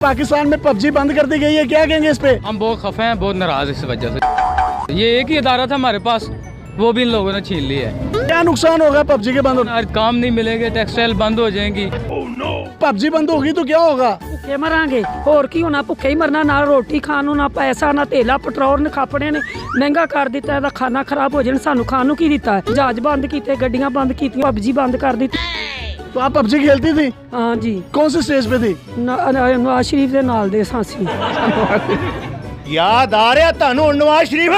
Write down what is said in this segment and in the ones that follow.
पाकिस्तान में पबजी बंद कर दी गई है, क्या कहेंगे इस पे? हम बहुत खफे हैं, बहुत नाराज इस वजह से। ये एक ही अदारा था हमारे पास, वो भी इन लोगों ने छीन लिया है। क्या नुकसान होगा पबजी के बंद होने? काम नहीं मिलेंगे, टेक्सटाइल बंद हो जाएंगी। पबजी बंद होगी तो क्या होगा? भुखे मरांगे, होर की होना, भुखे ही मरना, ना रोटी खान ਨੂੰ, ना पैसा, ना तेला, पेट्रोल ने खापड़े ने महंगा कर दिता है, खाना खराब हो जाए, सानू खान ਨੂੰ की दिता है? जहाज बंद किए, गड्डियां बंद की, पबजी बंद कर दी। तो आप पबजी खेलती थी? हाँ जी। कौन सी स्टेज पे थी? नवाज शरीफ के नाल दे सासी। याद आ रहा तानू नवाज शरीफ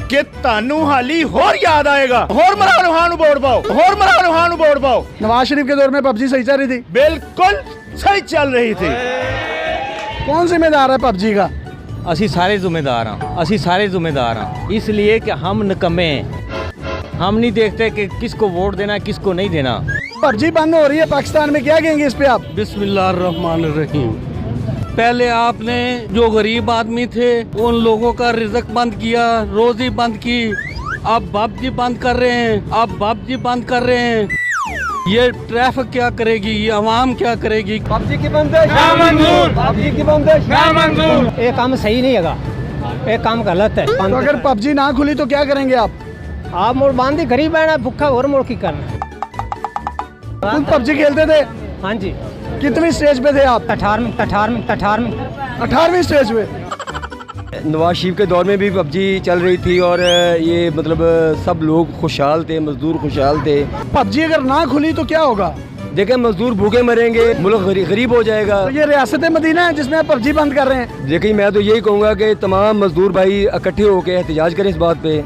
कि तानू हाली होर याद आएगा। होर इमरान खान नू वोट पाओ, होर इमरान खान नू वोट पाओ। नवाज शरीफ के दौर में पबजी सही चल रही थी? बिल्कुल सही चल रही थी। कौन जिम्मेदार है पबजी का? असी सारे जिम्मेदार हैं, असी सारे जिम्मेदार हैं, इसलिए कि हम निकम्मे हैं। हम नहीं देखते कि किसको वोट देना, किसको नहीं देना। पबजी बंद हो रही है पाकिस्तान में, क्या कहेंगे इस पे आप? बिस्मिल्लाहिर्रहमानिर्रहीम। पहले आपने जो गरीब आदमी थे उन लोगों का रिज़्क बंद किया, रोजी बंद की। अब पबजी बंद कर रहे हैं, अब पबजी बंद कर रहे हैं। ये ट्रैफिक क्या करेगी, ये अवाम क्या करेगी? पबजी की बंदिश ना मंजूर, पबजी की बंदिश ना मंजूर। ये काम सही नहीं है, ये काम गलत है। तो अगर पबजी ना खुली तो क्या करेंगे आप? आप मोड़ बांध ही गरीब है ना, भूखा और मोड़ की करना। तुम पबजी खेलते थे? हाँ जी। कितनी स्टेज पे थे आप? 18वीं स्टेज पे। नवाज शरीफ के दौर में भी पबजी चल रही थी और ये मतलब सब लोग खुशहाल थे, मजदूर खुशहाल थे। पबजी अगर ना खुली तो क्या होगा? देखें, मजदूर भूखे मरेंगे, मुल्क गरीब हो जाएगा। तो ये रियासत मदीना है जिसमें आप पबजी बंद कर रहे हैं। देखिए, मैं तो यही कहूँगा कि तमाम मजदूर भाई इकट्ठे होकर एहतजाज करें इस बात पे।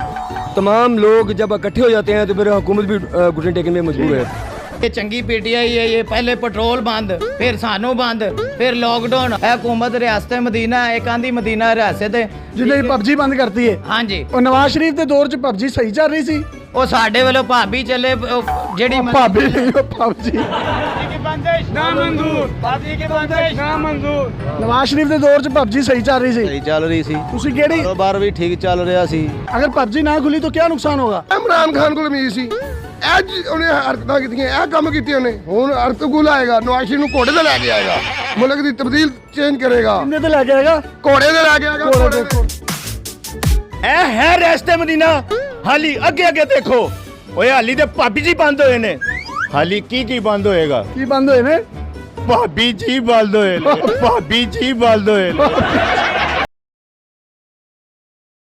तमाम लोग जब इकट्ठे हो जाते हैं तो फिर हुकूमत भी घुटने टेकने में मजबूर है। ये चंगी पीटीआई है, ये पहले पेट्रोल बंद, फिर सानू बंद, फिर लॉकडाउन। हुकूमत रियासत मदीना एक आंधी मदीना रियासत है जिन्हें पबजी बंद करती है। हाँ जी। और नवाज शरीफ के दौर च पबजी सही चल रही सी। ਉਹ ਸਾਡੇ ਵੱਲੋਂ ਭਾਬੀ ਚੱਲੇ ਜਿਹੜੀ ਭਾਬੀ ਨਹੀਂ ਪਬਜੀ ना मंजूर, पबजी की बंदिश ना मंजूर। नवाज शरीफ के दौर च पबजी सही चल रही सी। सही चल रही सी, ਤੁਸੀਂ ਕਿਹੜੀ? कारोबार भी ठीक चल रहा सी। अगर पबजी ना खुली तो क्या नुकसान होगा? इमरान खान को उम्मीद सी, ਉਹਨੇ ਹਰਕਤਾਂ ਕੀਤੀਆਂ, ਇਹ ਕੰਮ ਕੀਤੇ ਉਹਨੇ। ਹੁਣ ਅਰਤਗੁਲ ਆਏਗਾ, ਨਵਾਜ਼ ਸ਼ਰੀਫ ਨੂੰ ਘੋੜੇ ਤੇ ਲੈ ਕੇ ਆਏਗਾ, ਮੁਲਕ ਦੀ ਤਬਦੀਲ ਚੇਂਜ ਕਰੇਗਾ। ਕਿੰਨੇ ਤੇ ਲੈ ਕੇ ਆਏਗਾ? ਘੋੜੇ ਤੇ ਲੈ ਕੇ ਆਏਗਾ, ਘੋੜੇ ਤੇ। ਇਹ ਹੈ ਰਿਆਸਤ ਮਦੀਨਾ। ਹਾਲੀ ਅੱਗੇ ਅੱਗੇ ਦੇਖੋ, ਓਏ ਹਾਲੀ ਤੇ ਭਾਬੀ ਜੀ ਬੰਦ ਹੋਏ ਨੇ। ਹਾਲੀ ਕੀ ਬੰਦ ਹੋਏਗਾ? ਕੀ ਬੰਦ ਹੋਏ ਨੇ? ਭਾਬੀ ਜੀ ਬੰਦ ਹੋਏ ਨੇ, ਭਾਬੀ ਜੀ ਬੰਦ ਹੋਏ ਨੇ।